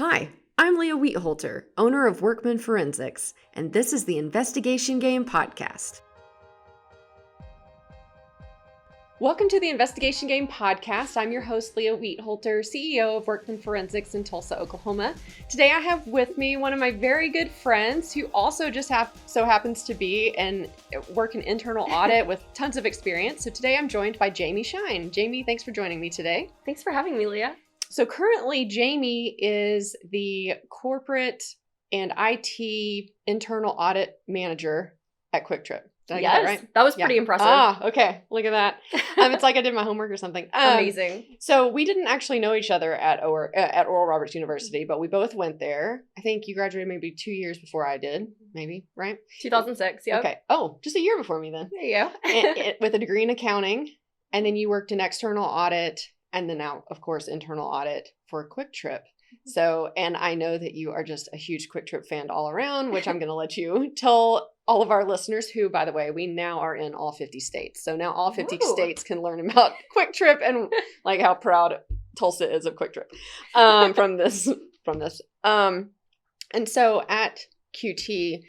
Hi, I'm Leah Wheatholter, owner of Workman Forensics, and this is the Investigation Game Podcast. Welcome to the Investigation Game Podcast. I'm your host, Leah Wheatholter, CEO of Workman Forensics in Tulsa, Oklahoma. Today I have with me one of my very good friends who also just so happens to be work in internal audit with tons of experience. So today I'm joined by Jami Shine. Jami, thanks for joining me today. Thanks for having me, Leah. So currently, Jami is the corporate and IT internal audit manager at QuikTrip. Did I get that right? That was pretty impressive. Okay. Look at that. It's like I did my homework or something. Amazing. So we didn't actually know each other at Oral Roberts University, but we both went there. I think you graduated maybe 2 years before I did, maybe, right? 2006, yeah. Okay. Oh, just a year before me then. There you go. With a degree in accounting, and then you worked in external audit, and then now, of course, internal audit for QuikTrip. So, and I know that you are just a huge QuikTrip fan all around, which I'm going to let you tell all of our listeners who, by the way, we now are in all 50 states. So now all 50 states can learn about QuikTrip and like how proud Tulsa is of QuikTrip from this. And so at QT,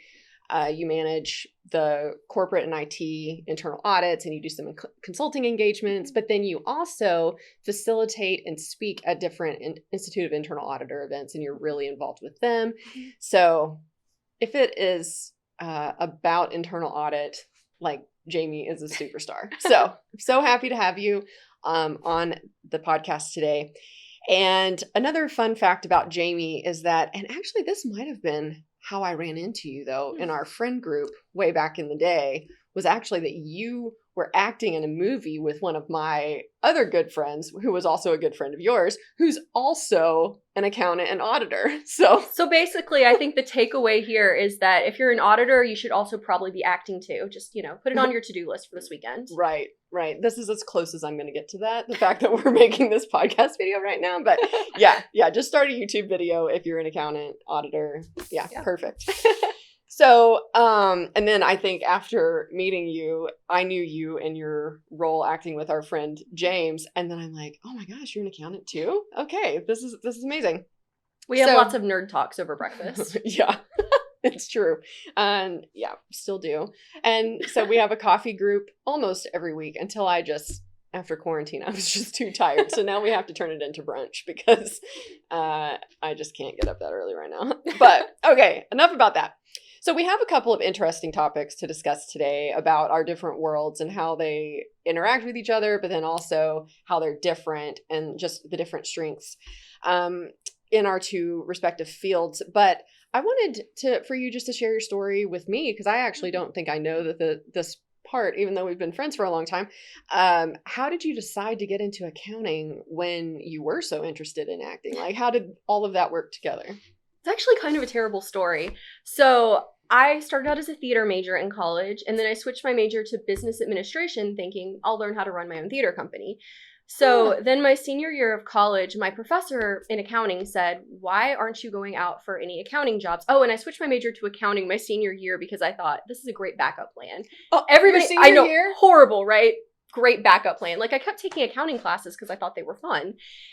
you manage the corporate and IT internal audits, and you do some consulting engagements, but then you also facilitate and speak at different Institute of Internal Auditor events, and you're really involved with them. So if it is about internal audit, like Jami is a superstar. So I'm so happy to have you on the podcast today. And another fun fact about Jami is that, and actually this might have been how I ran into you, though, in our friend group way back in the day, was actually that you were acting in a movie with one of my other good friends, who was also a good friend of yours, who's also an accountant and auditor. So basically, I think the takeaway here is that if you're an auditor, you should also probably be acting too. Just, put it on your to-do list for this weekend. Right. This is as close as I'm going to get to that. The fact that we're making this podcast video right now. But yeah, just start a YouTube video if you're an accountant, auditor. Yeah. Perfect. So, and then I think after meeting you, I knew you and your role acting with our friend James. And then I'm like, oh my gosh, you're an accountant too? Okay, this is amazing. We have lots of nerd talks over breakfast. Yeah, it's true. And yeah, still do. And so we have a coffee group almost every week until after quarantine, I was just too tired. So now we have to turn it into brunch because I just can't get up that early right now. But okay, enough about that. So we have a couple of interesting topics to discuss today about our different worlds and how they interact with each other, but then also how they're different and just the different strengths in our two respective fields. But I wanted for you just to share your story with me, because I actually don't think I know that this part, even though we've been friends for a long time. How did you decide to get into accounting when you were so interested in acting? Like, how did all of that work together? It's actually kind of a terrible story. So I started out as a theater major in college, and then I switched my major to business administration thinking I'll learn how to run my own theater company. So then my senior year of college, my professor in accounting said, why aren't you going out for any accounting jobs? Oh, and I switched my major to accounting my senior year because I thought this is a great backup plan. Oh, everybody, I know, horrible, right? Great backup plan. Like, I kept taking accounting classes because I thought they were fun.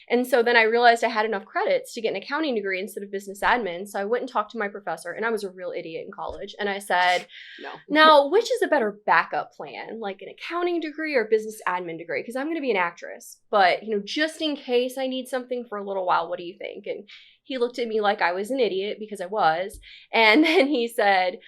And so then I realized I had enough credits to get an accounting degree instead of business admin. So I went and talked to my professor, and I was a real idiot in college. And I said, no. Now, which is a better backup plan? Like an accounting degree or business admin degree? Because I'm going to be an actress. But, just in case I need something for a little while, what do you think? And he looked at me like I was an idiot, because I was. And then he said,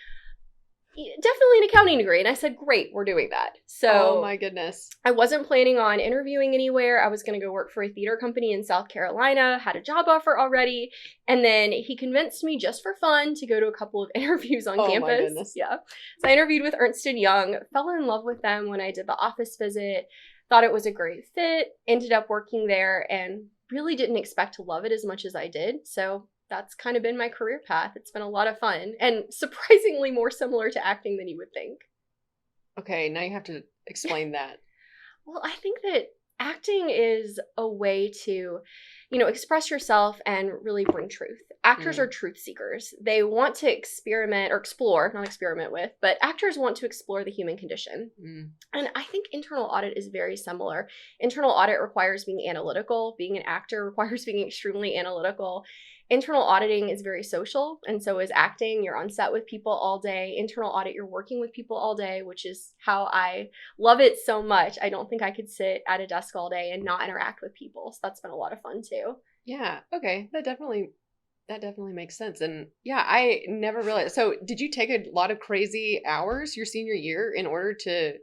definitely an accounting degree. And I said, great, we're doing that. So, oh my goodness. I wasn't planning on interviewing anywhere. I was going to go work for a theater company in South Carolina, had a job offer already. And then he convinced me just for fun to go to a couple of interviews on campus. My goodness. Yeah. So I interviewed with Ernst & Young, fell in love with them when I did the office visit, thought it was a great fit, ended up working there, and really didn't expect to love it as much as I did. So that's kind of been my career path. It's been a lot of fun and surprisingly more similar to acting than you would think. Okay, now you have to explain that. Well, I think that acting is a way to, express yourself and really bring truth. Actors are truth seekers. They want to explore, not experiment with, but actors want to explore the human condition. And I think internal audit is very similar. Internal audit requires being analytical. Being an actor requires being extremely analytical. Internal auditing is very social, and so is acting. You're on set with people all day. Internal audit, you're working with people all day, which is how I love it so much. I don't think I could sit at a desk all day and not interact with people. So that's been a lot of fun too. Yeah. Okay. That definitely makes sense. And yeah, I never realized. So did you take a lot of crazy hours your senior year in order to,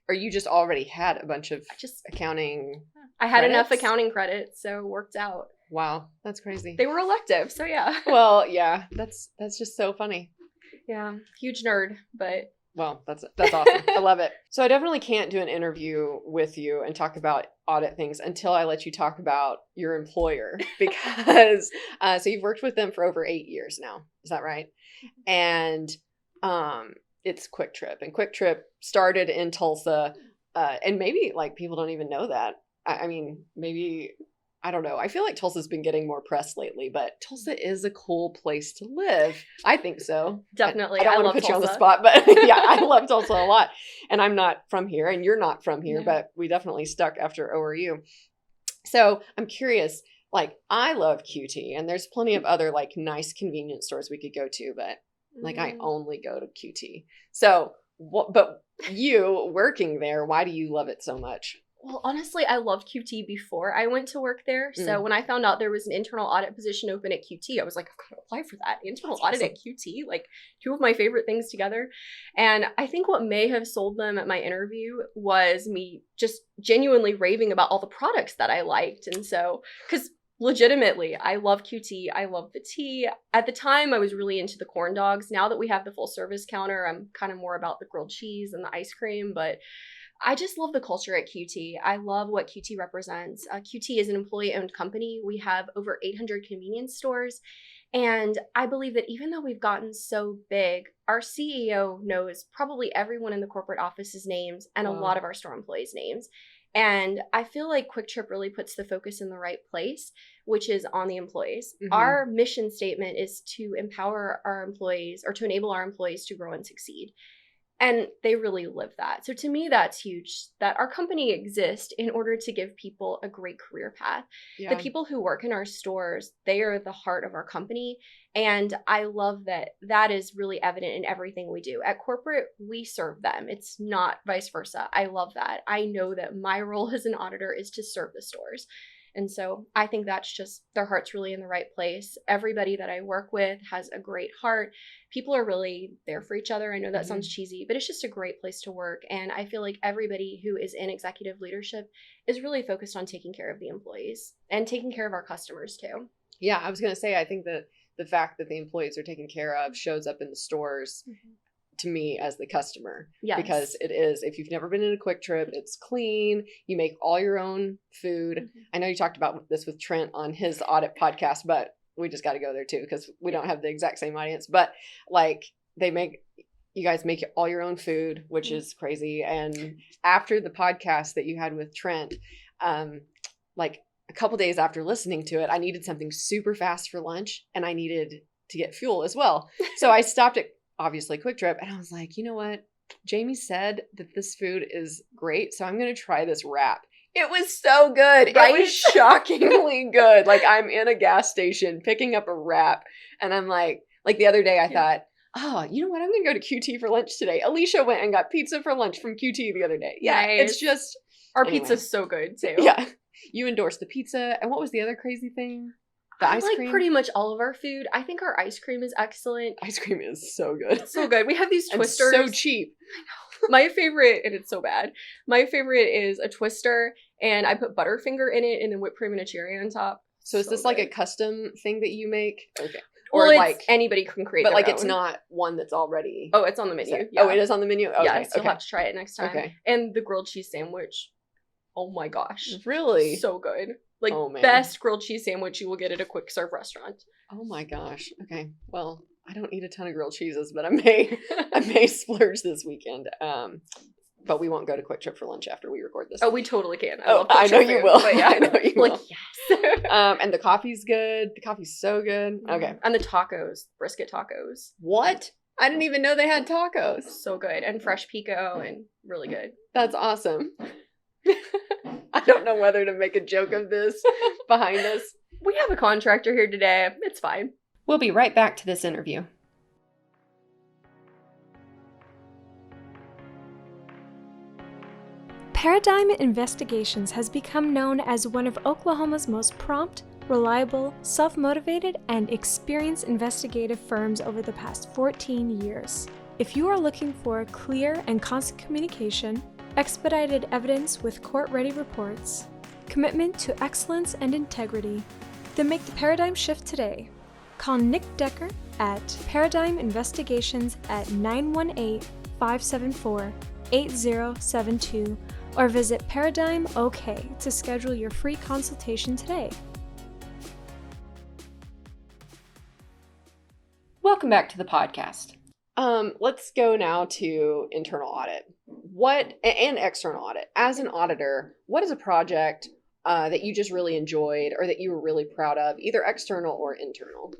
or you just already had a bunch of accounting I had enough credits? accounting credits, so it worked out. Wow. That's crazy. They were elective, so yeah. Well, yeah, that's just so funny. Yeah. Huge nerd, but. Well, that's awesome. I love it. So I definitely can't do an interview with you and talk about audit things until I let you talk about your employer, because so you've worked with them for over 8 years now. Is that right? And it's QuikTrip, and QuikTrip started in Tulsa, and maybe like people don't even know that. I mean, maybe, I don't know. I feel like Tulsa's been getting more press lately, but Tulsa is a cool place to live. I think so. Definitely. I don't want to put you on the spot, but yeah, I love Tulsa a lot. And I'm not from here, and you're not from here, but we definitely stuck after ORU. So I'm curious, like, I love QT, and there's plenty of other like nice convenience stores we could go to, but like I only go to QT. So, but you working there, why do you love it so much? Well, honestly, I loved QT before I went to work there. So when I found out there was an internal audit position open at QT, I was like, I'm going to apply for that. Internal audit at QT, like two of my favorite things together. And I think what may have sold them at my interview was me just genuinely raving about all the products that I liked. And so, because legitimately, I love QT. I love the tea. At the time, I was really into the corn dogs. Now that we have the full service counter, I'm kind of more about the grilled cheese and the ice cream, but I just love the culture at QT. I love what QT represents. QT is an employee-owned company. We have over 800 convenience stores. And I believe that even though we've gotten so big, our CEO knows probably everyone in the corporate office's names and a lot of our store employees' names. And I feel like QuikTrip really puts the focus in the right place, which is on the employees. Our mission statement is to empower our employees, or to enable our employees to grow and succeed. And they really live that. So to me, that's huge, that our company exists in order to give people a great career path. Yeah. The people who work in our stores, they are the heart of our company. And I love that that is really evident in everything we do. At corporate, we serve them. It's not vice versa. I love that. I know that my role as an auditor is to serve the stores. And so I think that's just, their heart's really in the right place. Everybody that I work with has a great heart. People are really there for each other. I know that sounds cheesy, but it's just a great place to work. And I feel like everybody who is in executive leadership is really focused on taking care of the employees and taking care of our customers too. Yeah, I was going to say, I think that the fact that the employees are taken care of shows up in the stores to me as the customer. Yes. Because it is, if you've never been in a QuikTrip, it's clean. You make all your own food. I know you talked about this with Trent on his audit podcast, but we just got to go there too, because we don't have the exact same audience. But like, you guys make all your own food, which is crazy. And after the podcast that you had with Trent, like a couple days after listening to it, I needed something super fast for lunch, and I needed to get fuel as well. So I stopped at obviously QuikTrip, and I was like, you know what? Jamie said that this food is great, so I'm going to try this wrap. It was so good. Right? It was shockingly good. Like, I'm in a gas station picking up a wrap, and I'm like the other day I thought, oh, you know what? I'm going to go to QT for lunch today. Alicia went and got pizza for lunch from QT the other day. Yeah, nice. It's just... Our pizza's so good, too. Yeah. You endorsed the pizza, and what was the other crazy thing? The ice cream? Like pretty much all of our food. I think our ice cream is excellent. Ice cream is so good. It's so good. We have these twisters. And so cheap. I know. My favorite, and it's so bad, my favorite is a twister, and I put Butterfinger in it and then whipped cream and a cherry on top. So is this good. Like a custom thing that you make? Okay. Or like anybody can create but their like own. It's not one that's already... Oh, it's on the menu. Yeah. Oh, it is on the menu? Okay. Yeah, so you'll have to try it next time. Okay. And the grilled cheese sandwich. Oh my gosh. Really? So good. Like, best grilled cheese sandwich you will get at a quick serve restaurant. Oh my gosh. Okay. Well, I don't eat a ton of grilled cheeses, but I may splurge this weekend. But we won't go to QuikTrip for lunch after we record this. Oh, we totally can. I know you will. Yeah, I know you will. Like, yes. And the coffee's good. The coffee's so good. Okay. And the tacos, brisket tacos. What? I didn't even know they had tacos. So good. And fresh pico and really good. That's awesome. I don't know whether to make a joke of this behind us. We have a contractor here today. It's fine. We'll be right back to this interview. Paradigm Investigations has become known as one of Oklahoma's most prompt, reliable, self-motivated, and experienced investigative firms over the past 14 years. If you are looking for clear and constant communication, expedited evidence with court-ready reports, commitment to excellence and integrity, then make the paradigm shift today. Call Nick Decker at Paradigm Investigations at 918-574-8072 or visit Paradigm OK to schedule your free consultation today. Welcome back to the podcast. Let's go now to internal audit. And external audit. As an auditor, what is a project that you just really enjoyed or that you were really proud of, either external or internal?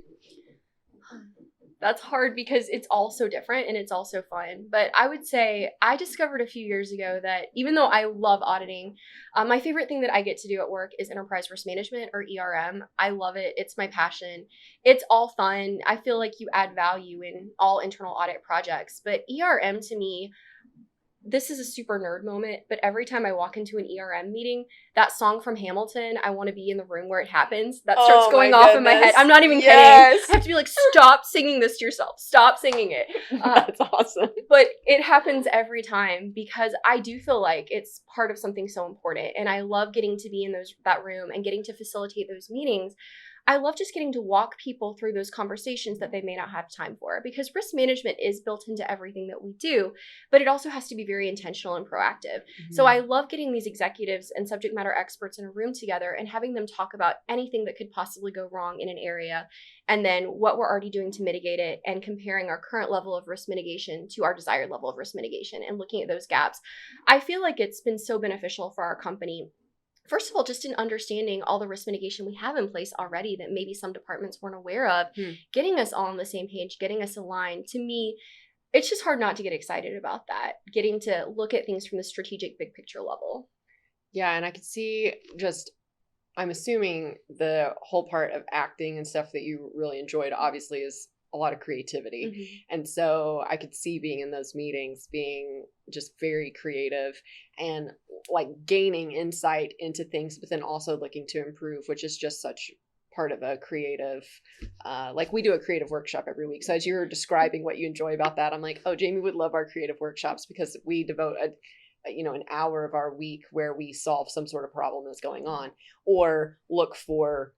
That's hard because it's all so different and it's also fun. But I would say I discovered a few years ago that even though I love auditing, my favorite thing that I get to do at work is enterprise risk management, or ERM. I love it. It's my passion. It's all fun. I feel like you add value in all internal audit projects. But ERM to me, this is a super nerd moment, but every time I walk into an ERM meeting, that song from Hamilton, I Want to Be in the Room Where It Happens, that starts going off in my head. I'm not even kidding. I have to be like, stop singing this to yourself. Stop singing it. That's awesome. But it happens every time because I do feel like it's part of something so important. And I love getting to be in that room and getting to facilitate those meetings. I love just getting to walk people through those conversations that they may not have time for, because risk management is built into everything that we do, but it also has to be very intentional and proactive. Mm-hmm. So I love getting these executives and subject matter experts in a room together and having them talk about anything that could possibly go wrong in an area, and then what we're already doing to mitigate it, and comparing our current level of risk mitigation to our desired level of risk mitigation and looking at those gaps. I feel like it's been so beneficial for our company. First of all, just in understanding all the risk mitigation we have in place already that maybe some departments weren't aware of, getting us all on the same page, getting us aligned. To me, it's just hard not to get excited about that, getting to look at things from the strategic big picture level. Yeah, and I could see I'm assuming the whole part of acting and stuff that you really enjoyed obviously is a lot of creativity. Mm-hmm. And so I could see being in those meetings being just very creative and like gaining insight into things, but then also looking to improve, which is just such part of a creative, like we do a creative workshop every week. So as you're describing what you enjoy about that, I'm like, oh, Jami would love our creative workshops because we devote an hour of our week where we solve some sort of problem that's going on or look for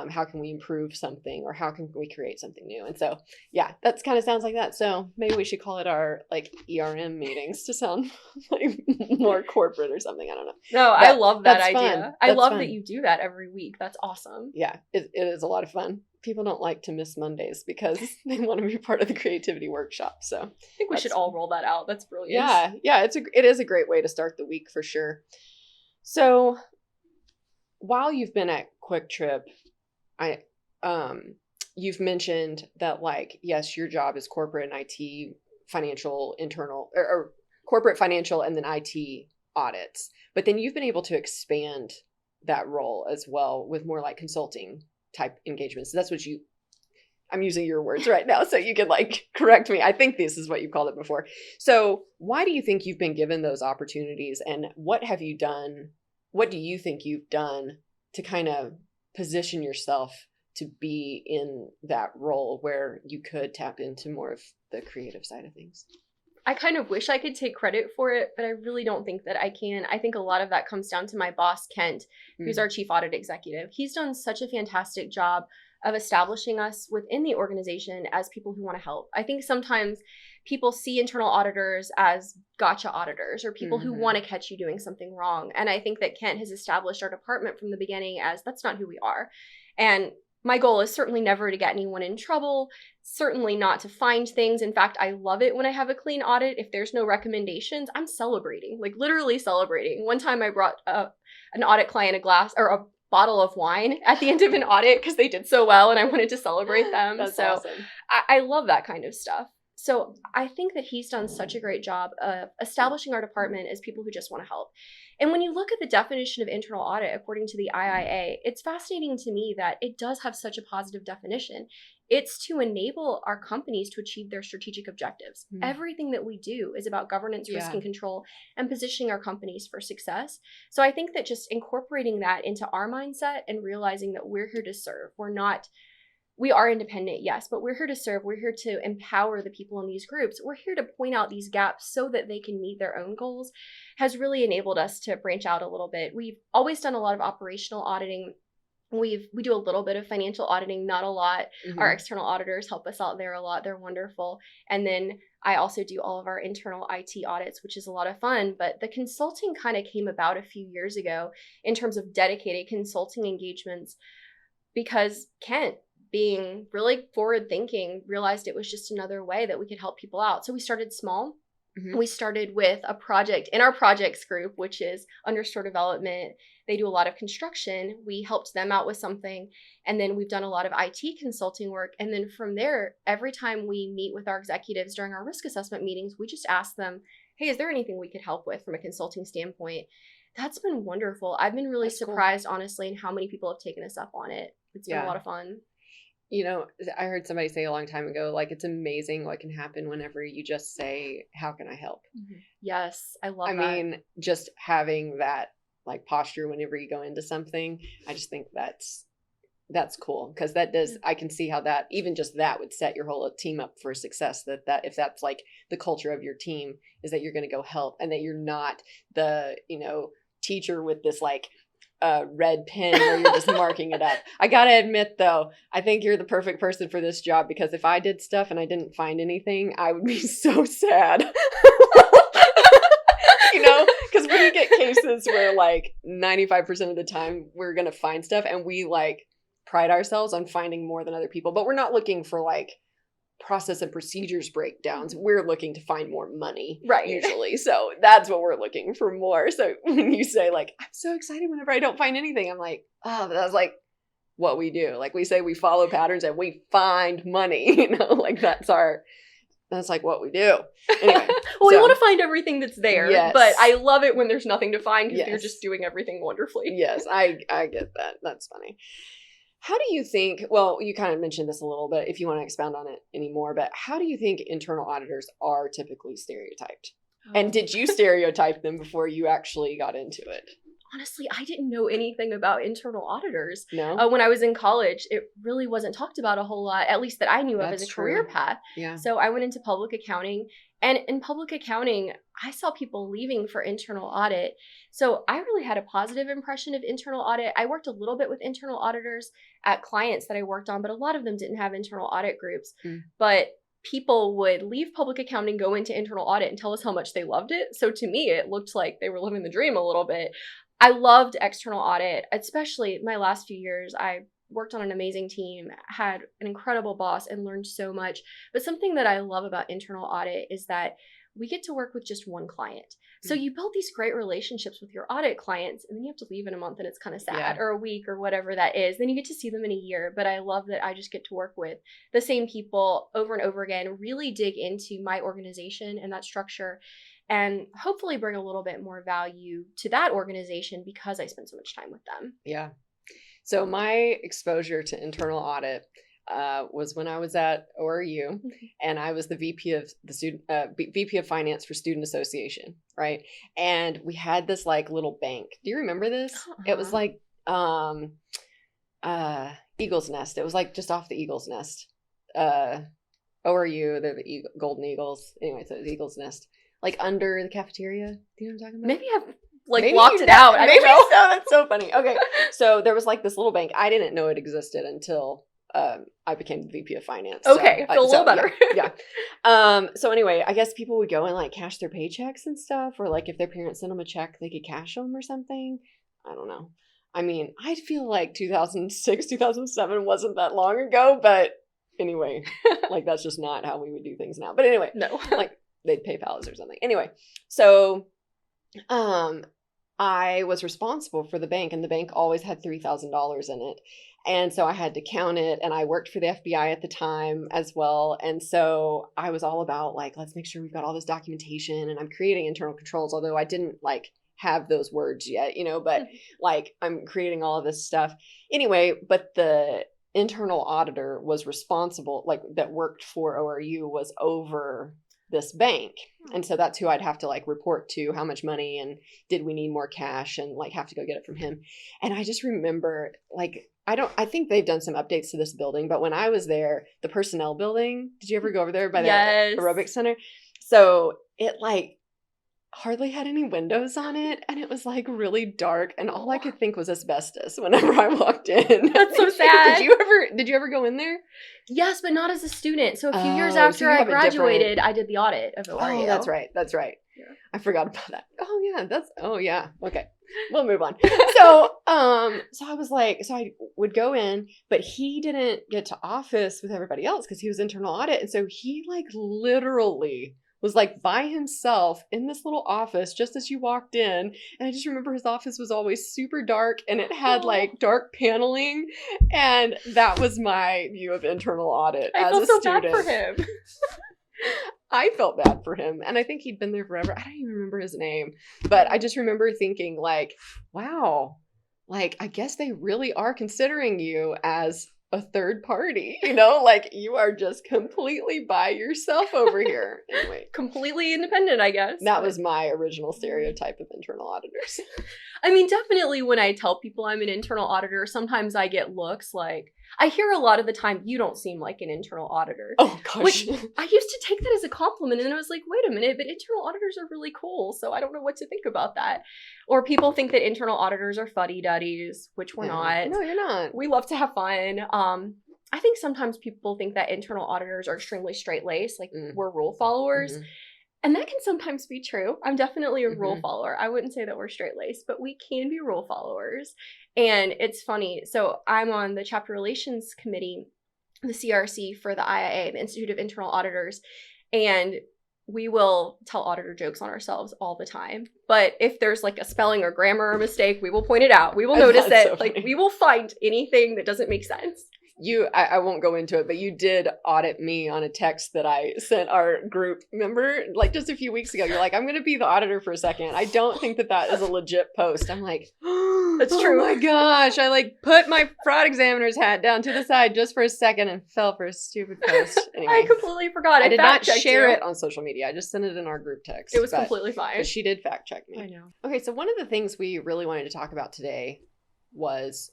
how can we improve something or how can we create something new? And so, yeah, that kind of sounds like that. So maybe we should call it our like ERM meetings to sound like more corporate or something. I don't know. No, I love that idea. Fun. I love that you do that every week. That's awesome. Yeah, it is a lot of fun. People don't like to miss Mondays because they want to be part of the creativity workshop. So I think we should all roll that out. That's brilliant. Yeah, it is a great way to start the week for sure. So while you've been at QuikTrip, you've mentioned that, like, yes, your job is corporate and IT, financial, internal, or corporate, financial, and then IT audits. But then you've been able to expand that role as well with more like consulting type engagements. So that's what I'm using your words right now, so you can like correct me. I think this is what you called it before. So why do you think you've been given those opportunities, and what have you done? What do you think you've done to kind of position yourself to be in that role where you could tap into more of the creative side of things? I kind of wish I could take credit for it, but I really don't think that I can. I think a lot of that comes down to my boss, Kent, who's our chief audit executive. He's done such a fantastic job of establishing us within the organization as people who want to help. I think sometimes people see internal auditors as gotcha auditors or people who want to catch you doing something wrong. And I think that Kent has established our department from the beginning as that's not who we are. And my goal is certainly never to get anyone in trouble, certainly not to find things. In fact, I love it when I have a clean audit. If there's no recommendations, I'm celebrating, like literally celebrating. One time I brought an audit client a glass or a bottle of wine at the end of an audit because they did so well and I wanted to celebrate them. That's so awesome. I love that kind of stuff. So I think that he's done such a great job of establishing our department as people who just want to help. And when you look at the definition of internal audit, according to the IIA, it's fascinating to me that it does have such a positive definition. It's to enable our companies to achieve their strategic objectives. Everything that we do is about governance, risk, and control, and positioning our companies for success. So I think that just incorporating that into our mindset and realizing that we're here to serve. We are independent, yes, but we're here to serve. We're here to empower the people in these groups. We're here to point out these gaps so that they can meet their own goals, has really enabled us to branch out a little bit. We've always done a lot of operational auditing. We do a little bit of financial auditing, not a lot. Our external auditors help us out there a lot. They're wonderful. And then I also do all of our internal IT audits, which is a lot of fun. But the consulting kind of came about a few years ago in terms of dedicated consulting engagements because Kent, being really forward thinking, realized it was just another way that we could help people out. So we started small. We started with a project in our projects group, which is under store development. They do a lot of construction. We helped them out with something. And then we've done a lot of IT consulting work. And then from there, every time we meet with our executives during our risk assessment meetings, we just ask them, hey, is there anything we could help with from a consulting standpoint? That's been wonderful. I've been really surprised, honestly, in how many people have taken us up on it. It's been a lot of fun. You know, I heard somebody say a long time ago, like, it's amazing what can happen whenever you just say, how can I help? Yes, I love that. I mean, just having that like posture whenever you go into something, I just think that's cool because that does, I can see how that, even just that would set your whole team up for success. That if that's like the culture of your team is that you're going to go help and that you're not the, teacher with this like red pen where you're just marking it up. I gotta admit though, I think you're the perfect person for this job because if I did stuff and I didn't find anything, I would be so sad. Because we get cases where like 95% of the time we're gonna find stuff and we like pride ourselves on finding more than other people, but we're not looking for like process and procedures breakdowns. We're looking to find more money, right? Usually. So that's what we're looking for more. So when you say like, I'm so excited whenever I don't find anything, I'm like, oh, that's like what we do. Like we say we follow patterns and we find money, like that's like what we do. Anyway. Well, we want to find everything that's there, yes. But I love it when there's nothing to find because yes. you're just doing everything wonderfully. Yes, I get that. That's funny. How do you think, well, you kind of mentioned this a little bit if you want to expound on it anymore, but how do you think internal auditors are typically stereotyped? And did you stereotype them before you actually got into it? Honestly, I didn't know anything about internal auditors. No? When I was in college, it really wasn't talked about a whole lot, at least that I knew of as a career path. Yeah. So I went into public accounting. And in public accounting, I saw people leaving for internal audit. So I really had a positive impression of internal audit. I worked a little bit with internal auditors at clients that I worked on, but a lot of them didn't have internal audit groups. But people would leave public accounting, go into internal audit and tell us how much they loved it. So to me, it looked like they were living the dream a little bit. I loved external audit, especially my last few years. I worked on an amazing team, had an incredible boss, and learned so much. But something that I love about internal audit is that we get to work with just one client. So you build these great relationships with your audit clients, and then you have to leave in a month and it's kind of sad, or a week or whatever that is. Then you get to see them in a year. But I love that I just get to work with the same people over and over again, really dig into my organization and that structure, and hopefully bring a little bit more value to that organization because I spend so much time with them. Yeah. So my exposure to internal audit was when I was at ORU, and I was the VP of the student VP of Finance for Student Association, right? And we had this like little bank. Do you remember this? It was like Eagle's Nest. It was like just off the Eagle's Nest. ORU, they're the Golden Eagles. Anyway, so it was Eagle's Nest, like under the cafeteria. Do you know what I'm talking about? Maybe I've blocked it out. Maybe so. That's so funny. Okay, so there was like this little bank. I didn't know it existed until I became the VP of Finance. Okay, I feel a little better. Yeah. So anyway, I guess people would go and like cash their paychecks and stuff, or like if their parents sent them a check, they could cash them or something. I don't know. I mean, I feel like 2006, 2007 wasn't that long ago, but anyway, like that's just not how we would do things now. But anyway, no, like they'd PayPal us or something. Anyway, so I was responsible for the bank, and the bank always had $3,000 in it. And so I had to count it, and I worked for the FBI at the time as well. And so I was all about like, let's make sure we've got all this documentation, and I'm creating internal controls, although I didn't like have those words yet, but like I'm creating all of this stuff. Anyway, but the internal auditor was responsible, like that worked for ORU, was over this bank. And so that's who I'd have to like report to, how much money and did we need more cash, and like have to go get it from him. And I just remember like, I think they've done some updates to this building, but when I was there, the personnel building, did you ever go over there by the aerobics center? So it like hardly had any windows on it, and it was like really dark, and all I could think was asbestos whenever I walked in. That's so sad. Did you ever go in there? Yes, but not as a student. So a few years after I graduated, I did the audit of ORU. Oh, that's right. Yeah. I forgot about that. Oh yeah. Okay. We'll move on. So I was like, so I would go in, but he didn't get to office with everybody else because he was internal audit. And so he like literally was like by himself in this little office just as you walked in. And I just remember his office was always super dark, and it had like dark paneling. And that was my view of internal audit as a student. I felt so bad for him. I felt bad for him. And I think he'd been there forever. I don't even remember his name. But I just remember thinking like, wow, like I guess they really are considering you as a third party, like you are just completely by yourself over here. Anyway, completely independent, I guess. That was my original stereotype of internal auditors. I mean, definitely when I tell people I'm an internal auditor, sometimes I get looks like, I hear a lot of the time, you don't seem like an internal auditor. Oh, gosh. Which I used to take that as a compliment, and I was like, wait a minute, but internal auditors are really cool, so I don't know what to think about that. Or people think that internal auditors are fuddy-duddies, which we're not. No, you're not. We love to have fun. I think sometimes people think that internal auditors are extremely straight-laced, like we're rule followers. Mm-hmm. And that can sometimes be true. I'm definitely a rule follower. I wouldn't say that we're straight-laced, but we can be rule followers. And it's funny. So I'm on the Chapter Relations Committee, the CRC for the IIA, the Institute of Internal Auditors. And we will tell auditor jokes on ourselves all the time. But if there's like a spelling or grammar mistake, we will point it out. We will notice it. So like we will find anything that doesn't make sense. I won't go into it, but you did audit me on a text that I sent our group. Remember, like just a few weeks ago, you're like, I'm going to be the auditor for a second. I don't think that is a legit post. I'm like, that's true. Oh my gosh. I like put my fraud examiner's hat down to the side just for a second and fell for a stupid post. Anyway, I completely forgot. I did not share it on social media. I just sent it in our group text. It was completely fine. But she did fact check me. I know. Okay, so one of the things we really wanted to talk about today was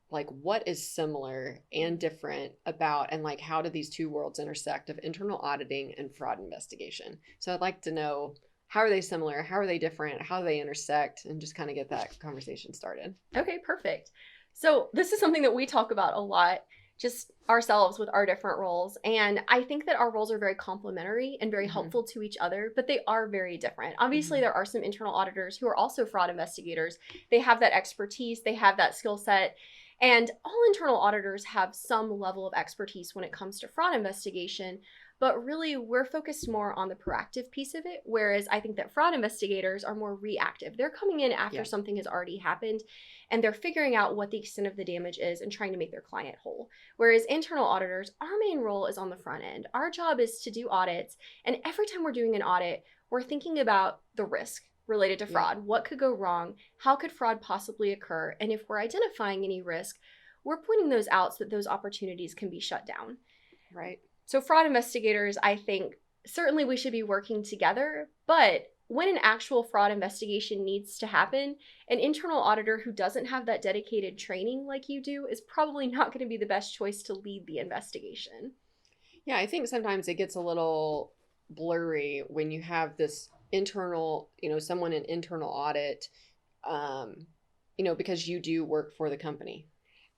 like what is similar and different about, and like how do these two worlds intersect of internal auditing and fraud investigation. So I'd like to know, how are they similar? How are they different? How do they intersect? And just kind of get that conversation started. Okay, perfect. So this is something that we talk about a lot, just ourselves with our different roles. And I think that our roles are very complementary and very helpful to each other, but they are very different. Obviously, there are some internal auditors who are also fraud investigators. They have that expertise, they have that skill set. And all internal auditors have some level of expertise when it comes to fraud investigation, but really we're focused more on the proactive piece of it, whereas I think that fraud investigators are more reactive. They're coming in after something has already happened, and they're figuring out what the extent of the damage is and trying to make their client whole. Whereas internal auditors, our main role is on the front end. Our job is to do audits, and every time we're doing an audit, we're thinking about the risk related to fraud. What could go wrong? How could fraud possibly occur? And if we're identifying any risk, we're pointing those out so that those opportunities can be shut down. Right. So fraud investigators, I think, certainly we should be working together, but when an actual fraud investigation needs to happen, an internal auditor who doesn't have that dedicated training like you do is probably not going to be the best choice to lead the investigation. Yeah, I think sometimes it gets a little blurry when you have this internal, someone in internal audit, because you do work for the company.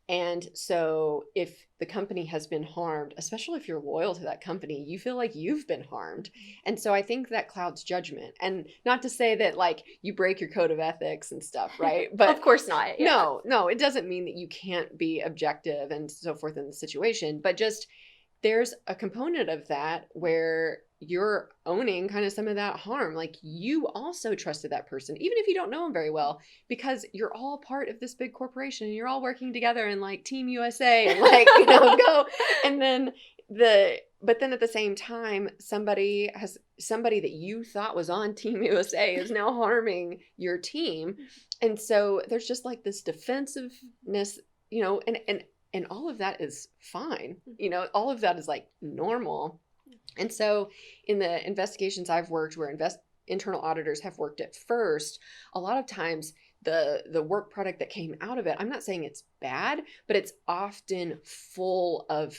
And so if the company has been harmed, especially if you're loyal to that company, you feel like you've been harmed. And so I think that clouds judgment. And not to say that like you break your code of ethics and stuff, right? But of course not. Yeah. No, it doesn't mean that you can't be objective and so forth in the situation, but just there's a component of that where you're owning kind of some of that harm. Like you also trusted that person, even if you don't know them very well, because you're all part of this big corporation and you're all working together and like Team USA and like, go. And then but then at the same time, somebody that you thought was on Team USA is now harming your team. And so there's just like this defensiveness, and all of that is fine. All of that is like normal. And so in the investigations I've worked where internal auditors have worked at first, a lot of times the work product that came out of it, I'm not saying it's bad, but it's often full of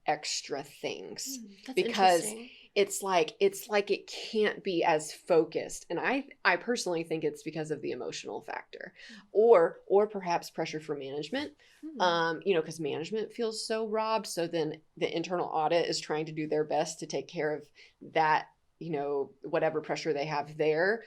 extra things because it's like it can't be as focused. And I personally think it's because of the emotional factor or perhaps pressure from management. Because management feels so robbed. So then the internal audit is trying to do their best to take care of that, whatever pressure they have there,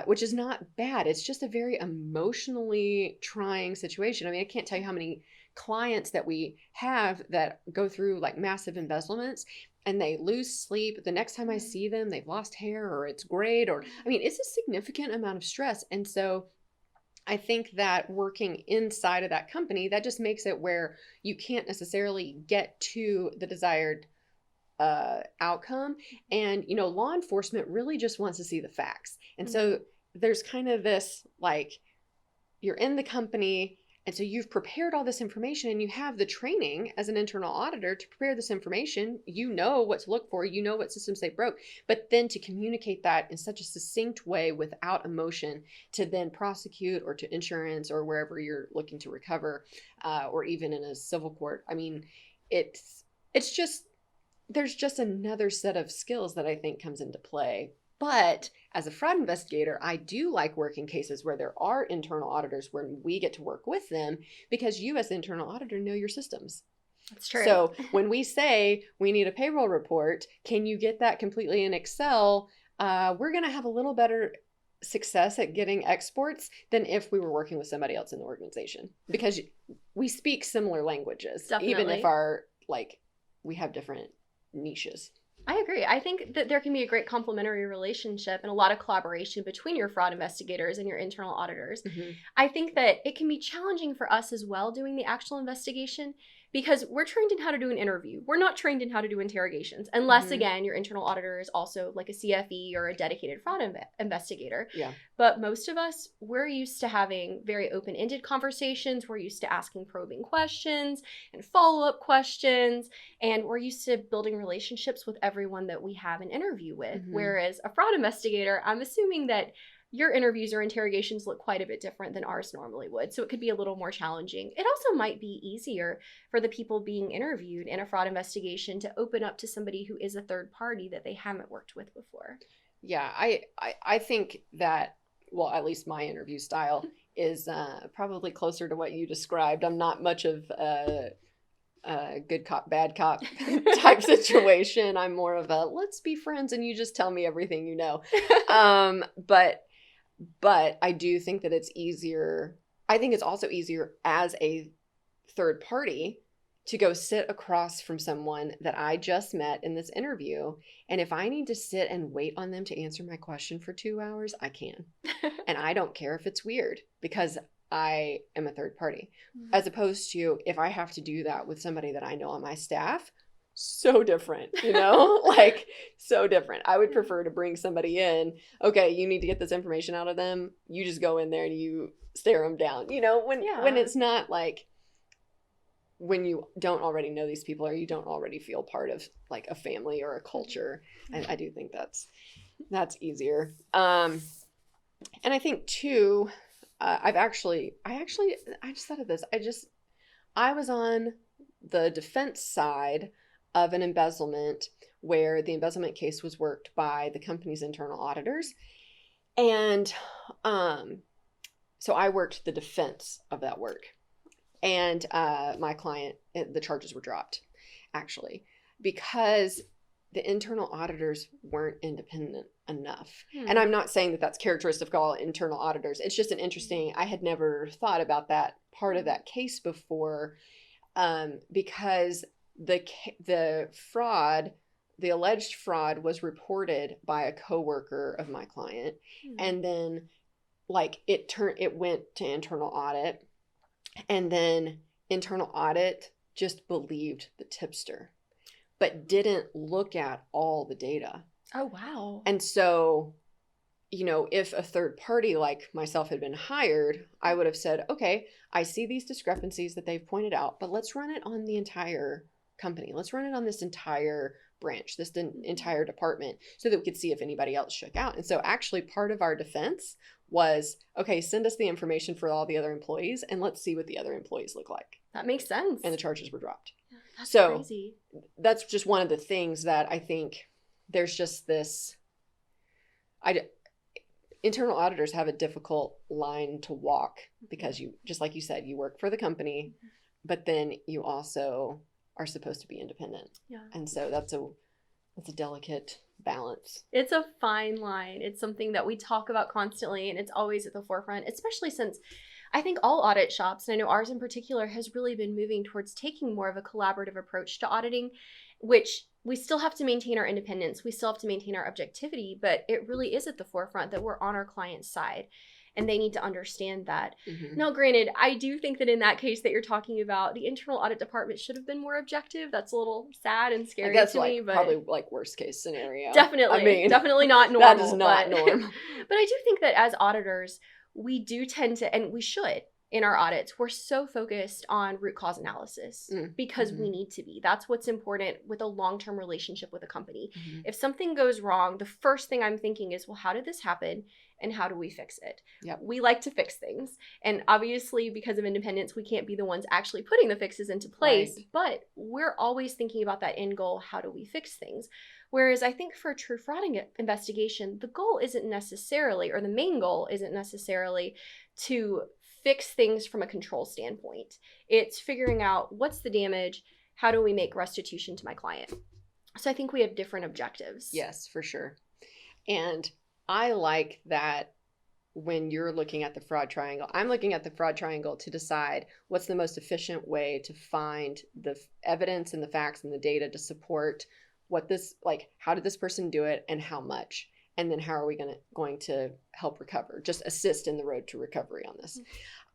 which is not bad. It's just a very emotionally trying situation. I mean, I can't tell you how many clients that we have that go through like massive embezzlements and they lose sleep. The next time I see them, they've lost hair or it's grayed it's a significant amount of stress. And so I think that working inside of that company, that just makes it where you can't necessarily get to the desired outcome. And, law enforcement really just wants to see the facts. And so there's kind of this, like, you're in the company, and so you've prepared all this information and you have the training as an internal auditor to prepare this information. You know what to look for. You know what systems they broke. But then to communicate that in such a succinct way without emotion to then prosecute or to insurance or wherever you're looking to recover, or even in a civil court. I mean, it's just, there's just another set of skills that I think comes into play. But as a fraud investigator, I do like working cases where there are internal auditors where we get to work with them because you as internal auditor know your systems. That's true. So when we say we need a payroll report, can you get that completely in Excel? We're going to have a little better success at getting exports than if we were working with somebody else in the organization because we speak similar languages, Definitely. Even if we have different niches. I agree. I think that there can be a great complementary relationship and a lot of collaboration between your fraud investigators and your internal auditors. Mm-hmm. I think that it can be challenging for us as well doing the actual investigation because we're trained in how to do an interview. We're not trained in how to do interrogations unless, again, your internal auditor is also like a CFE or a dedicated fraud investigator. Yeah. But most of us, we're used to having very open-ended conversations. We're used to asking probing questions and follow-up questions. And we're used to building relationships with everyone that we have an interview with. Mm-hmm. Whereas a fraud investigator, I'm assuming that your interviews or interrogations look quite a bit different than ours normally would. So it could be a little more challenging. It also might be easier for the people being interviewed in a fraud investigation to open up to somebody who is a third party that they haven't worked with before. Yeah, I think that, well, at least my interview style is probably closer to what you described. I'm not much of a good cop, bad cop type situation. I'm more of a let's be friends and you just tell me everything you know. But I do think that it's easier. I think it's also easier as a third party to go sit across from someone that I just met in this interview. And if I need to sit and wait on them to answer my question for 2 hours, I can. And I don't care if it's weird because I am a third party. Mm-hmm. As opposed to if I have to do that with somebody that I know on my staff, so different, like so different. I would prefer to bring somebody in. Okay, you need to get this information out of them. You just go in there and you stare them down. When it's not like when you don't already know these people or you don't already feel part of like a family or a culture. I do think that's easier. And I think too, I just thought of this. I was on the defense side of an embezzlement where the embezzlement case was worked by the company's internal auditors. And so I worked the defense of that work. And my client, the charges were dropped, actually, because the internal auditors weren't independent enough. And I'm not saying that that's characteristic of all internal auditors. It's just an interesting, I had never thought about that part of that case before, because the fraud the alleged fraud was reported by a coworker of my client. And then like it went to internal audit, and then internal audit just believed the tipster, but didn't look at all the data. Oh, wow. And so, if a third party like myself had been hired, I would have said, okay, I see these discrepancies that they've pointed out, but let's run it on the entire company. Let's run it on this entire branch, this entire department, so that we could see if anybody else shook out. And so actually part of our defense was, okay, send us the information for all the other employees and let's see what the other employees look like. That makes sense. And the charges were dropped. That's so crazy. That's just one of the things that I think there's just this, internal auditors have a difficult line to walk, because you, just like you said, you work for the company, but then you also are supposed to be independent. Yeah. And so that's a delicate balance. It's a fine line. It's something that we talk about constantly, and it's always at the forefront, especially since I think all audit shops, and I know ours in particular, has really been moving towards taking more of a collaborative approach to auditing, which we still have to maintain our independence. We still have to maintain our objectivity, but it really is at the forefront that we're on our client's side, and they need to understand that. Mm-hmm. Now, granted, I do think that in that case that you're talking about, the internal audit department should have been more objective. That's a little sad and scary to me, but probably like worst case scenario. Definitely, definitely not normal. That is not normal. But I do think that as auditors, we do tend to, and we should, in our audits, we're so focused on root cause analysis because we need to be. That's what's important with a long-term relationship with a company. Mm-hmm. If something goes wrong, the first thing I'm thinking is, well, how did this happen? And how do we fix it? Yep. We like to fix things. And obviously, because of independence, we can't be the ones actually putting the fixes into place. Right. But we're always thinking about that end goal. How do we fix things? Whereas I think for a true fraud investigation, the goal isn't necessarily, or the main goal isn't necessarily to fix things from a control standpoint. It's figuring out what's the damage, how do we make restitution to my client? So I think we have different objectives. Yes, for sure. And I like that when you're looking at the fraud triangle, I'm looking at the fraud triangle to decide what's the most efficient way to find the evidence and the facts and the data to support what this, like, how did this person do it and how much? And then how are we going to help recover, just assist in the road to recovery on this?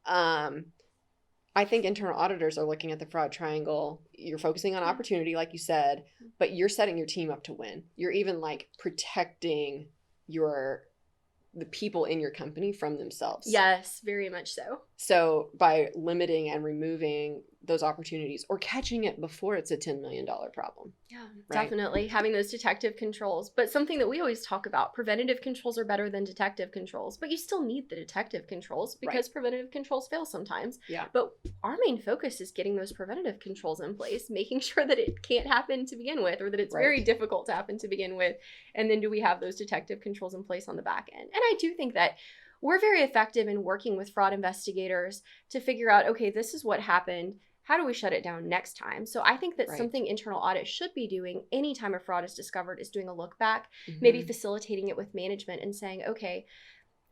I think internal auditors are looking at the fraud triangle. You're focusing on opportunity, like you said, but you're setting your team up to win. You're even like protecting the people in your company from themselves. Yes, very much so. So by limiting and removing those opportunities or catching it before it's a $10 million problem. Yeah, right? Definitely having those detective controls. But something that we always talk about, preventative controls are better than detective controls, but you still need the detective controls because preventative controls fail sometimes. Yeah. But our main focus is getting those preventative controls in place, making sure that it can't happen to begin with, or that it's very difficult to happen to begin with. And then do we have those detective controls in place on the back end? And I do think that we're very effective in working with fraud investigators to figure out, okay, this is what happened. How do we shut it down next time? So I think that something internal audit should be doing anytime a fraud is discovered is doing a look back, maybe facilitating it with management and saying, okay,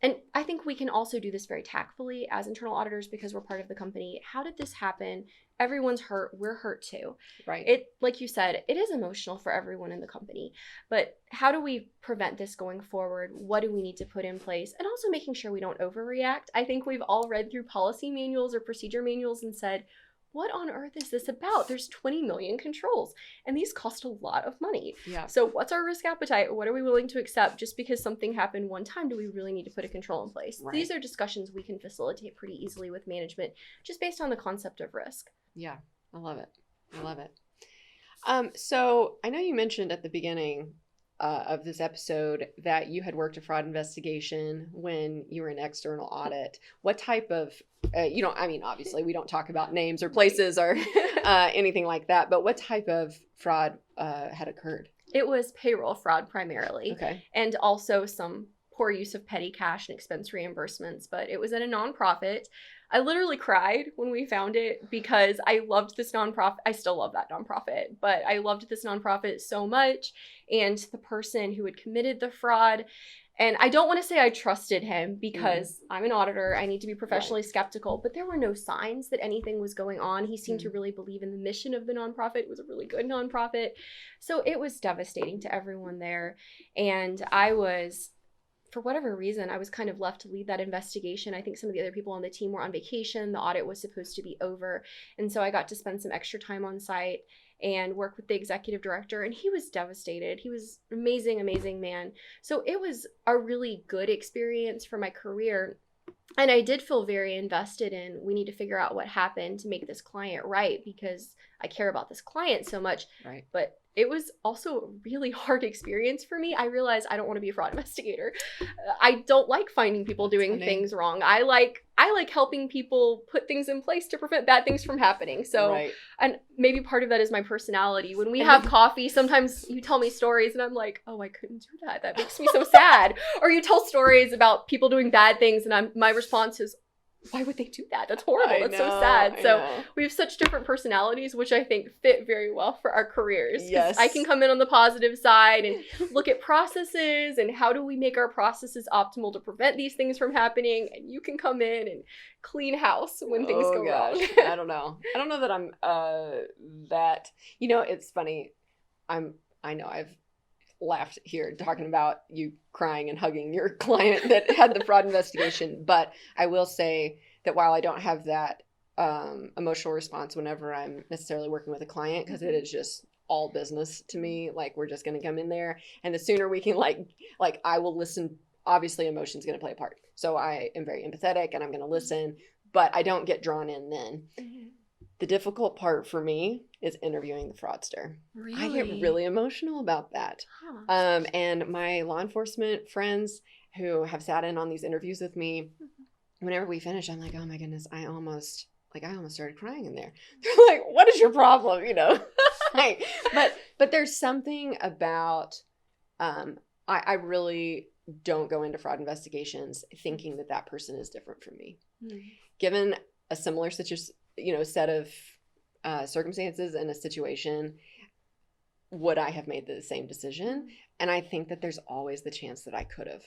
and I think we can also do this very tactfully as internal auditors because we're part of the company. How did this happen? Everyone's hurt. We're hurt too. Right. It, like you said, it is emotional for everyone in the company. But how do we prevent this going forward? What do we need to put in place? And also making sure we don't overreact. I think we've all read through policy manuals or procedure manuals and said, what on earth is this about? There's 20 million controls, and these cost a lot of money. Yeah. So what's our risk appetite? What are we willing to accept? Just because something happened one time, do we really need to put a control in place? Right. These are discussions we can facilitate pretty easily with management, just based on the concept of risk. Yeah, I love it. I love it. So I know you mentioned at the beginning of this episode that you had worked a fraud investigation when you were in external audit. What type of, obviously we don't talk about names or places or anything like that, but what type of fraud had occurred? It was payroll fraud primarily. Okay. And also some poor use of petty cash and expense reimbursements, but it was at a nonprofit. I literally cried when we found it because I loved this nonprofit. I still love that nonprofit, but I loved this nonprofit so much. And the person who had committed the fraud And I don't want to say I trusted him because I'm an auditor. I need to be professionally skeptical, but there were no signs that anything was going on. He seemed to really believe in the mission of the nonprofit. It was a really good nonprofit. So it was devastating to everyone there. And I was, for whatever reason, I was kind of left to lead that investigation. I think some of the other people on the team were on vacation. The audit was supposed to be over. And so I got to spend some extra time on site and work with the executive director, and he was devastated. He was an amazing, amazing man. So it was a really good experience for my career. And I did feel very invested in, we need to figure out what happened to make this client right, because I care about this client so much. Right. But it was also a really hard experience for me. I realized I don't want to be a fraud investigator. I don't like finding people doing things wrong. I like helping people put things in place to prevent bad things from happening. So, and maybe part of that is my personality. When we have coffee, sometimes you tell me stories and I'm like, oh, I couldn't do that. That makes me so sad. Or you tell stories about people doing bad things and my response is, why would they do that? That's horrible. That's so sad. So we have such different personalities, which I think fit very well for our careers. Yes. I can come in on the positive side and look at processes and how do we make our processes optimal to prevent these things from happening. And you can come in and clean house when things go wrong. I don't know. I don't know that I'm that, it's funny. I know I've laughed here talking about you crying and hugging your client that had the fraud investigation. But I will say that while I don't have that emotional response whenever I'm necessarily working with a client, because it is just all business to me, like we're just going to come in there, and the sooner we can like I will listen. Obviously emotion's going to play a part, so I am very empathetic and I'm going to listen, but I don't get drawn in then. The difficult part for me is interviewing the fraudster. Really? I get really emotional about that. And my law enforcement friends who have sat in on these interviews with me, whenever we finish, I'm like, oh my goodness, I almost started crying in there. They're like, what is your problem? But there's something about, I really don't go into fraud investigations thinking that person is different from me. Given a similar situation, set of circumstances in a situation, would I have made the same decision? And I think that there's always the chance that I could have.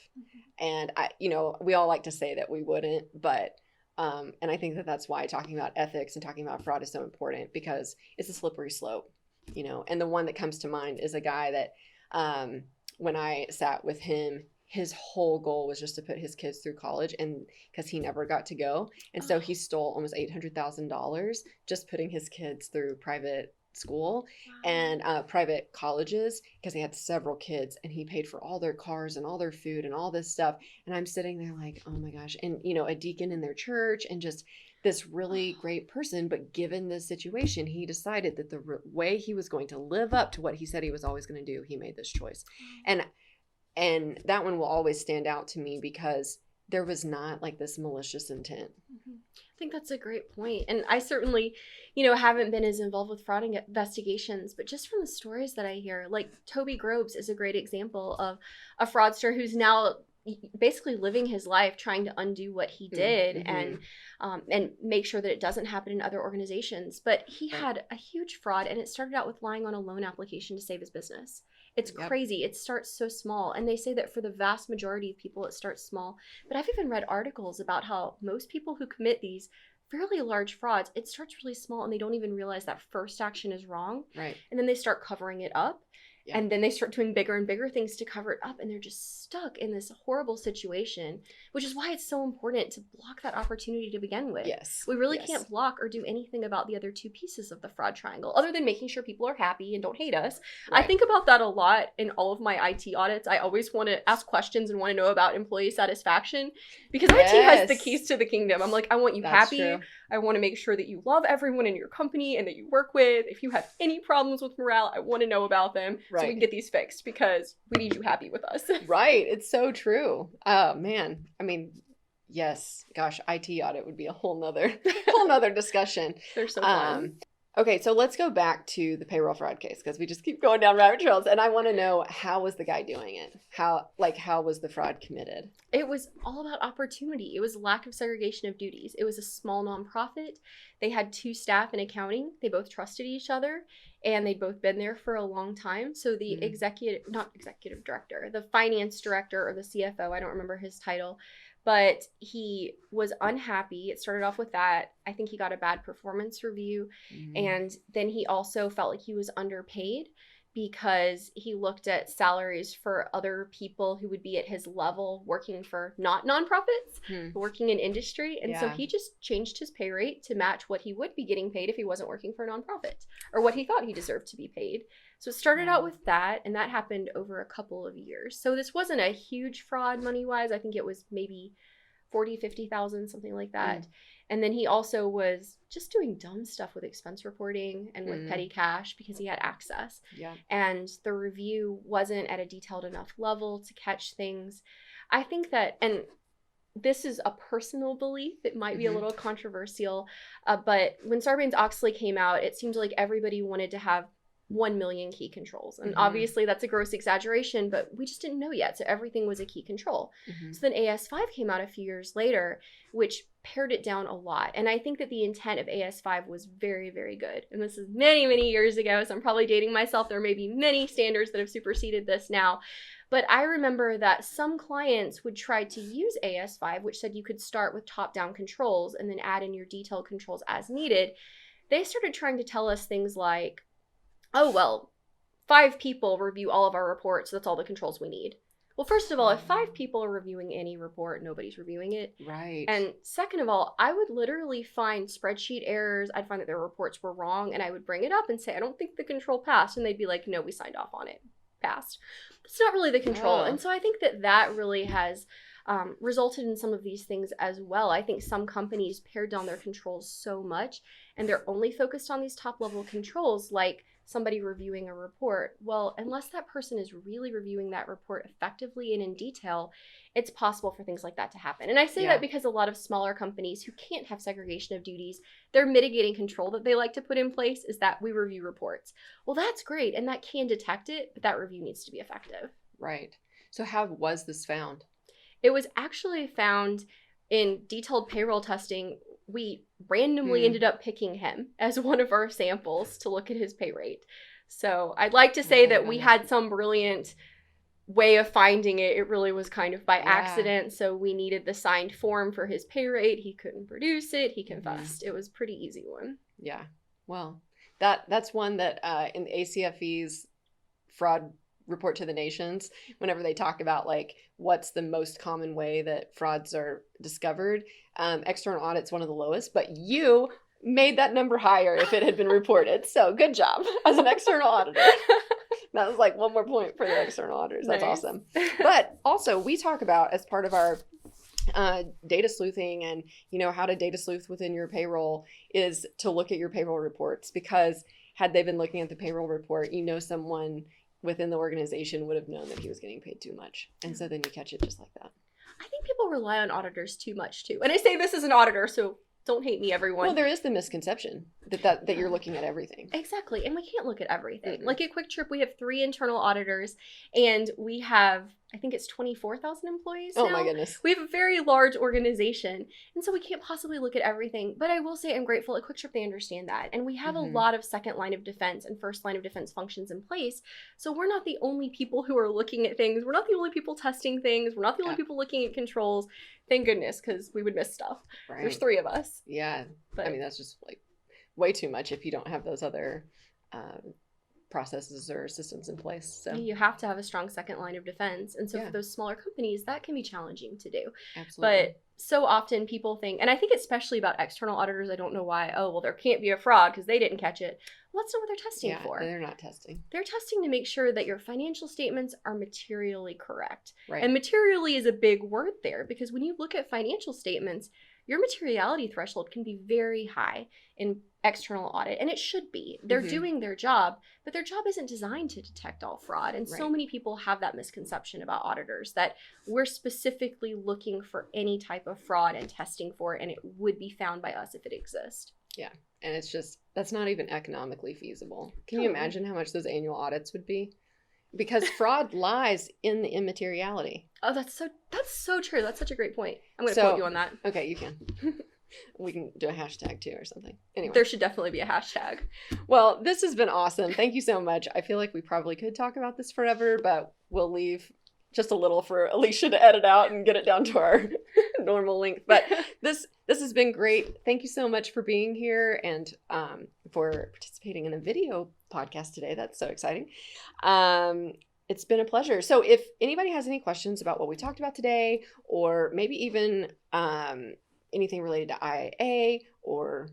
And we all like to say that we wouldn't, but and I think that that's why talking about ethics and talking about fraud is so important, because it's a slippery slope, and the one that comes to mind is a guy that when I sat with him, his whole goal was just to put his kids through college, and because he never got to go. And so he stole almost $800,000 just putting his kids through private school and private colleges, because he had several kids, and he paid for all their cars and all their food and all this stuff. And I'm sitting there like, oh my gosh. And, a deacon in their church and just this really great person. But given this situation, he decided that the way he was going to live up to what he said he was always going to do, he made this choice. And that one will always stand out to me because there was not like this malicious intent. I think that's a great point. And I certainly, haven't been as involved with fraud investigations, but just from the stories that I hear, like Toby Groves is a great example of a fraudster who's now basically living his life trying to undo what he did and make sure that it doesn't happen in other organizations. But he had a huge fraud, and it started out with lying on a loan application to save his business. It's crazy. It starts so small. And they say that for the vast majority of people, it starts small. But I've even read articles about how most people who commit these fairly large frauds, it starts really small and they don't even realize that first action is wrong. Right. And then they start covering it up. Yeah. And then they start doing bigger and bigger things to cover it up, and they're just stuck in this horrible situation, which is why it's so important to block that opportunity to begin with. Yes. We really can't block or do anything about the other two pieces of the fraud triangle, other than making sure people are happy and don't hate us. Right. I think about that a lot in all of my IT audits. I always want to ask questions and want to know about employee satisfaction, because IT has the keys to the kingdom. I'm like, I want you happy. True. I want to make sure that you love everyone in your company and that you work with. If you have any problems with morale, I want to know about them so we can get these fixed, because we need you happy with us. Right. It's so true. Oh, man. I mean, yes. Gosh, IT audit would be a whole nother discussion. They're so fun. Okay, so let's go back to the payroll fraud case because we just keep going down rabbit trails, and I want to know, how was the guy doing it? How was the fraud committed? It was all about opportunity. It was lack of segregation of duties. It was a small nonprofit. They had 2 staff in accounting. They both trusted each other, and they'd both been there for a long time. So the not executive director, the finance director or the CFO, I don't remember his title, but he was unhappy. It started off with that. I think he got a bad performance review. And then he also felt like he was underpaid because he looked at salaries for other people who would be at his level working for not nonprofits, but working in industry. And so he just changed his pay rate to match what he would be getting paid if he wasn't working for a nonprofit, or what he thought he deserved to be paid. So it started out with that, and that happened over a couple of years. So this wasn't a huge fraud money-wise. I think it was maybe $40,000, $50,000, something like that. And then he also was just doing dumb stuff with expense reporting and with petty cash because he had access. And the review wasn't at a detailed enough level to catch things. I think that, and this is a personal belief, it might be a little controversial, but when Sarbanes-Oxley came out, it seemed like everybody wanted to have 1 million key controls. And obviously that's a gross exaggeration, but we just didn't know yet. So everything was a key control. So then AS5 came out a few years later, which pared it down a lot. And I think that the intent of AS5 was very, very good. And this is many, many years ago, so I'm probably dating myself. There may be many standards that have superseded this now. But I remember that some clients would try to use AS5, which said you could start with top-down controls and then add in your detailed controls as needed. They started trying to tell us things like, oh, well, 5 people review all of our reports, so that's all the controls we need. Well, first of all, if 5 people are reviewing any report, nobody's reviewing it. Right. And second of all, I would literally find spreadsheet errors. I'd find that their reports were wrong, and I would bring it up and say, I don't think the control passed. And they'd be like, no, we signed off on it. Passed. It's not really the control. And so I think that that really has resulted in some of these things as well. I think some companies pared down their controls so much, and they're only focused on these top-level controls, like somebody reviewing a report. Well, unless that person is really reviewing that report effectively and in detail, it's possible for things like that to happen. And I say that because a lot of smaller companies who can't have segregation of duties, their mitigating control that they like to put in place is that we review reports. Well, that's great, and that can detect it, but that review needs to be effective. Right. So how was this found? It was actually found in detailed payroll testing. We randomly ended up picking him as one of our samples to look at his pay rate. So I'd like to say that we had some brilliant way of finding it. It really was kind of by accident. So we needed the signed form for his pay rate. He couldn't produce it. He confessed. It was a pretty easy one. Yeah. Well, that's one that in the ACFE's fraud report to the nations, whenever they talk about like what's the most common way that frauds are discovered, external audit's one of the lowest, but you made that number higher if it had been reported. So good job as an external auditor. That was like one more point for the external auditors. That's awesome. But also we talk about, as part of our data sleuthing and how to data sleuth within your payroll, is to look at your payroll reports, because had they been looking at the payroll report, someone within the organization would have known that he was getting paid too much. And so then you catch it just like that. I think people rely on auditors too much too. And I say this as an auditor, so don't hate me, everyone. Well, there is the misconception that you're looking at everything. Exactly. And we can't look at everything. Mm-hmm. Like at QuikTrip, we have 3 internal auditors, and we have, I think it's 24,000 employees now. Oh my goodness. We have a very large organization, and so we can't possibly look at everything. But I will say I'm grateful at QuikTrip they understand that. And we have a lot of second line of defense and first line of defense functions in place. So we're not the only people who are looking at things. We're not the only people testing things. We're not the only people looking at controls. Thank goodness, because we would miss stuff. Right. There's 3 of us. Yeah. But I mean, that's just like way too much if you don't have those other processes or systems in place. So you have to have a strong second line of defense. And so for those smaller companies, that can be challenging to do. Absolutely. But so often people think, and I think especially about external auditors, I don't know why, oh, well, there can't be a fraud because they didn't catch it. Well, that's not what they're testing for. They're not testing. They're testing to make sure that your financial statements are materially correct. Right. And materially is a big word there, because when you look at financial statements, your materiality threshold can be very high in external audit, and it should be. They're doing their job, but their job isn't designed to detect all fraud. And so many people have that misconception about auditors, that we're specifically looking for any type of fraud and testing for it, and it would be found by us if it exists. Yeah. And it's just, that's not even economically feasible. Can you imagine how much those annual audits would be? Because fraud lies in the immateriality. Oh, that's so true. That's such a great point. I'm going to quote you on that. Okay, you can. We can do a hashtag too or something. Anyway. There should definitely be a hashtag. Well, this has been awesome. Thank you so much. I feel like we probably could talk about this forever, but we'll leave just a little for Alicia to edit out and get it down to our normal length. But this has been great. Thank you so much for being here and for participating in a video podcast today. That's so exciting. It's been a pleasure. So if anybody has any questions about what we talked about today, or maybe even anything related to IIA or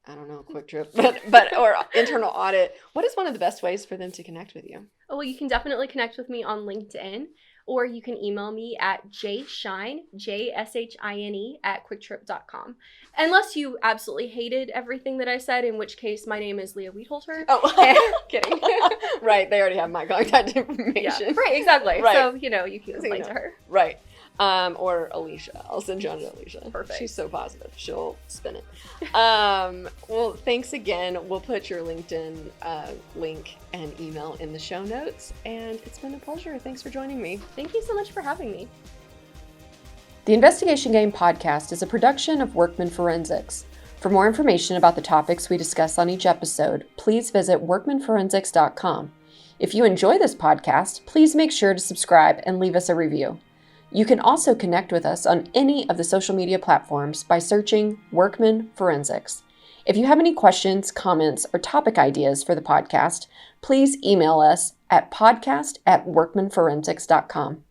I don't know, QuikTrip, but or internal audit, what is one of the best ways for them to connect with you? Oh, well, you can definitely connect with me on LinkedIn, or you can email me at jshine, JSHINE, @QuikTrip.com. Unless you absolutely hated everything that I said, in which case my name is Leah Weedholter. Oh, kidding. Right, they already have my contact information. Yeah, right, exactly. Right. So, you can explain to her. Right. Or Alicia. I'll send you on to Alicia. Perfect. She's so positive. She'll spin it. Well, thanks again. We'll put your LinkedIn link and email in the show notes. And it's been a pleasure. Thanks for joining me. Thank you so much for having me. The Investigation Game podcast is a production of Workman Forensics. For more information about the topics we discuss on each episode, please visit workmanforensics.com. If you enjoy this podcast, please make sure to subscribe and leave us a review. You can also connect with us on any of the social media platforms by searching Workman Forensics. If you have any questions, comments, or topic ideas for the podcast, please email us at podcast@workmanforensics.com.